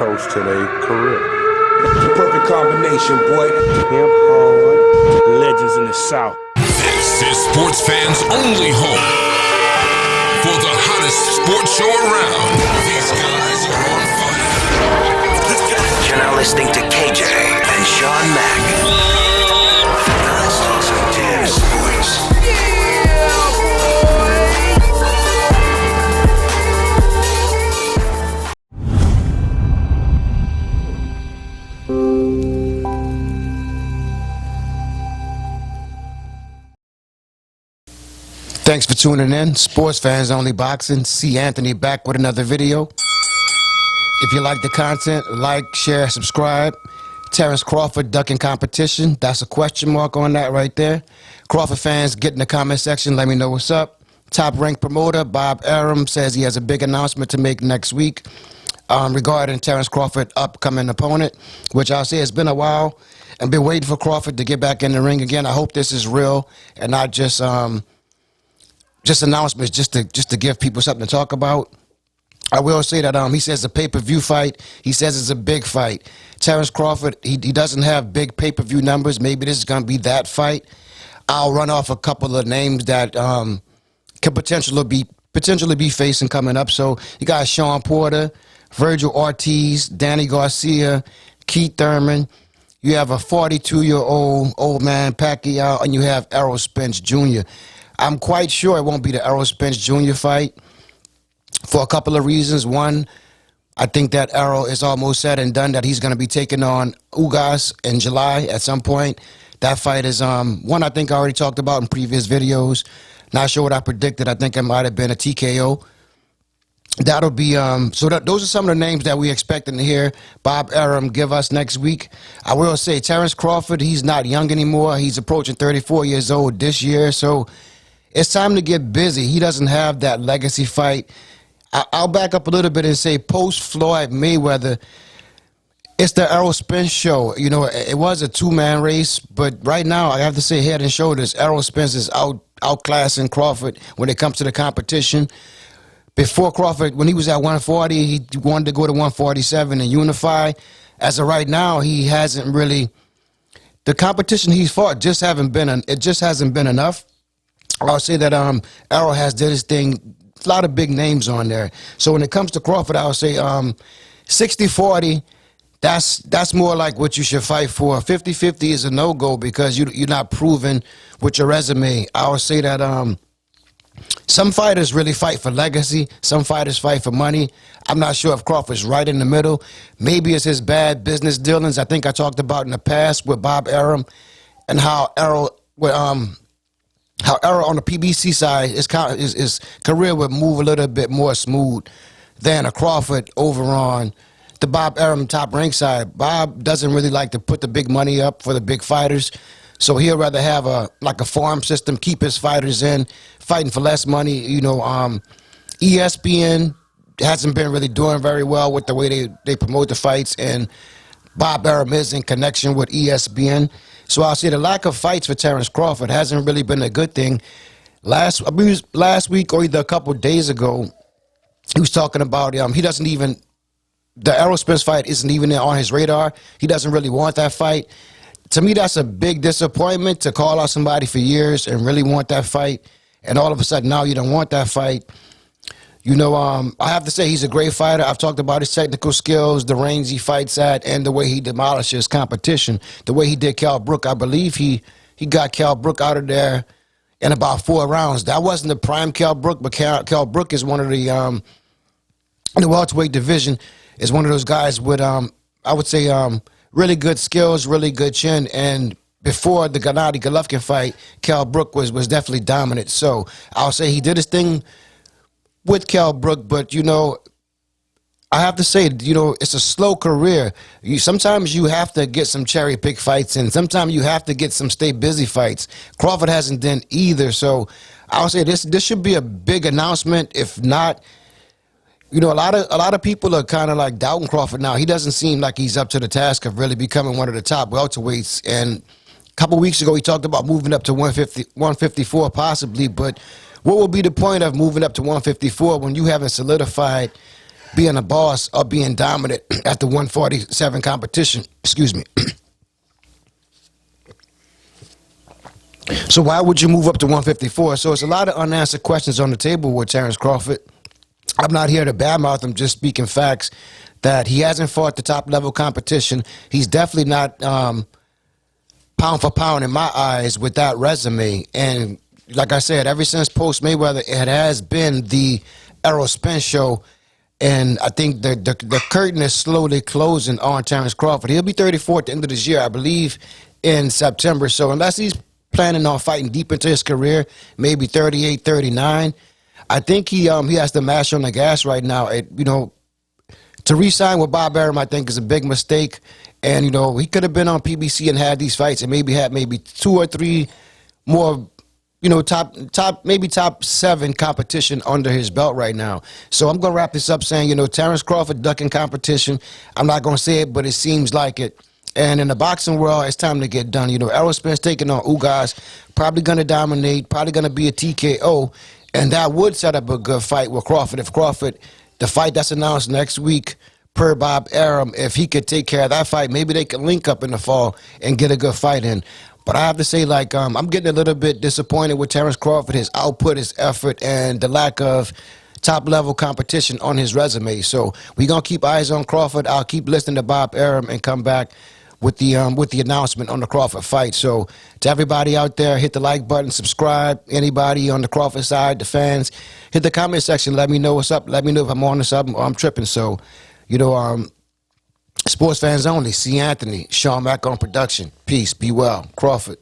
toast to their career. The perfect combination, boy. Hemp hard, legends in the South. This is sports fans' only home for the hottest sports show around. These guys are on fire. You're now listening to KJ and Sean Mack. Let's talk some damn sports. Thanks for tuning in. Sports Fans Only Boxing. C. Anthony back with another video. If you like the content, like, share, subscribe. Terence Crawford ducking competition. That's a question mark on that right there. Crawford fans, get in the comment section. Let me know what's up. Top ranked promoter Bob Arum says he has a big announcement to make next week regarding Terence Crawford upcoming opponent, which I'll say it's been a while and been waiting for Crawford to get back in the ring again. I hope this is real and not just announcements just to give people something to talk about. I will say that he says a pay-per-view fight. He says it's a big fight. Terence Crawford, he doesn't have big pay-per-view numbers. Maybe this is going to be that fight. I'll run off a couple of names that can potentially be facing coming up. So you got Sean Porter, Virgil Ortiz, Danny Garcia, Keith Thurman. You have a 42-year-old old man Pacquiao, and you have Errol Spence Jr. I'm quite sure it won't be the Errol Spence Jr. fight for a couple of reasons. One, I think that Errol is almost said and done, that he's going to be taking on Ugas in July at some point. That fight is one I think I already talked about in previous videos. Not sure what I predicted. I think it might have been a TKO. That'll be those are some of the names that we expecting to hear Bob Arum give us next week. I will say Terence Crawford, he's not young anymore. He's approaching 34 years old this year, so it's time to get busy. He doesn't have that legacy fight. I'll back up a little bit and say post-Floyd Mayweather, it's the Errol Spence show. You know, it was a two-man race, but right now I have to say head and shoulders, Errol Spence is outclassing Crawford when it comes to the competition. Before Crawford, when he was at 140, he wanted to go to 147 and unify. As of right now, he hasn't really. The competition he's fought just hasn't been enough. I'll say that Errol has did his thing. A lot of big names on there. So when it comes to Crawford, I'll say 60-40. That's more like what you should fight for. 50-50 is a no-go because you're not proven with your resume. I would say that some fighters really fight for legacy. Some fighters fight for money. I'm not sure if Crawford's right in the middle. Maybe it's his bad business dealings. I think I talked about in the past with Bob Arum and how Errol on the PBC side, his career would move a little bit more smooth than a Crawford over on the Bob Arum top rank side. Bob doesn't really like to put the big money up for the big fighters, so he'll rather have a farm system, keep his fighters in, fighting for less money. You know, ESPN hasn't been really doing very well with the way they promote the fights, and Bob Arum is in connection with ESPN. So I'll say the lack of fights for Terence Crawford hasn't really been a good thing. Last week or either a couple of days ago, he was talking about the Errol Spence fight isn't even on his radar. He doesn't really want that fight. To me, that's a big disappointment to call out somebody for years and really want that fight, and all of a sudden now you don't want that fight. You know, I have to say he's a great fighter. I've talked about his technical skills, the range he fights at, and the way he demolishes competition. The way he did Cal Brook, I believe he got Cal Brook out of there in about 4 rounds. That wasn't the prime Cal Brook, but Cal Brook is one of the in the welterweight division, is one of those guys with I would say really good skills, really good chin, and before the Gennady-Golovkin fight, Cal Brook was definitely dominant. So I'll say he did his thing with Cal Brook, but, you know, I have to say, you know, it's a slow career. Sometimes you have to get some cherry-pick fights in. Sometimes you have to get some stay-busy fights. Crawford hasn't done either, so I'll say this should be a big announcement. If not, you know, a lot of people are kind of like doubting Crawford now. He doesn't seem like he's up to the task of really becoming one of the top welterweights, and a couple weeks ago he talked about moving up to 154 possibly, but what will be the point of moving up to 154 when you haven't solidified being a boss or being dominant at the 147 competition. Excuse me. So why would you move up to 154? So it's a lot of unanswered questions on the table with Terence Crawford. I'm not here to badmouth him, just speaking facts that he hasn't fought the top level competition. He's definitely not pound for pound in my eyes with that resume. And like I said, ever since post Mayweather, it has been the Errol Spence show. And I think the curtain is slowly closing on Terence Crawford. He'll be 34 at the end of this year, I believe, in September. So unless he's planning on fighting deep into his career, maybe 38, 39, I think he has to mash on the gas right now. To re-sign with Bob Arum, I think, is a big mistake. And, he could have been on PBC and had these fights and maybe had 2 or 3 more, top 7 competition under his belt right now. So I'm going to wrap this up saying, Terence Crawford ducking competition. I'm not going to say it, but it seems like it. And in the boxing world, it's time to get done. Errol Spence taking on Ugas, probably going to dominate, probably going to be a TKO. And that would set up a good fight with Crawford. If Crawford, the fight that's announced next week, per Bob Arum, if he could take care of that fight, maybe they could link up in the fall and get a good fight in. But I have to say, I'm getting a little bit disappointed with Terence Crawford, his output, his effort, and the lack of top-level competition on his resume. So we're going to keep eyes on Crawford. I'll keep listening to Bob Arum and come back with the announcement on the Crawford fight. So to everybody out there, hit the like button, subscribe. Anybody on the Crawford side, the fans, hit the comment section. Let me know what's up. Let me know if I'm on to something or I'm tripping. So, sports fans only. C. Anthony, Sean Mack on production. Peace. Be well. Crawford.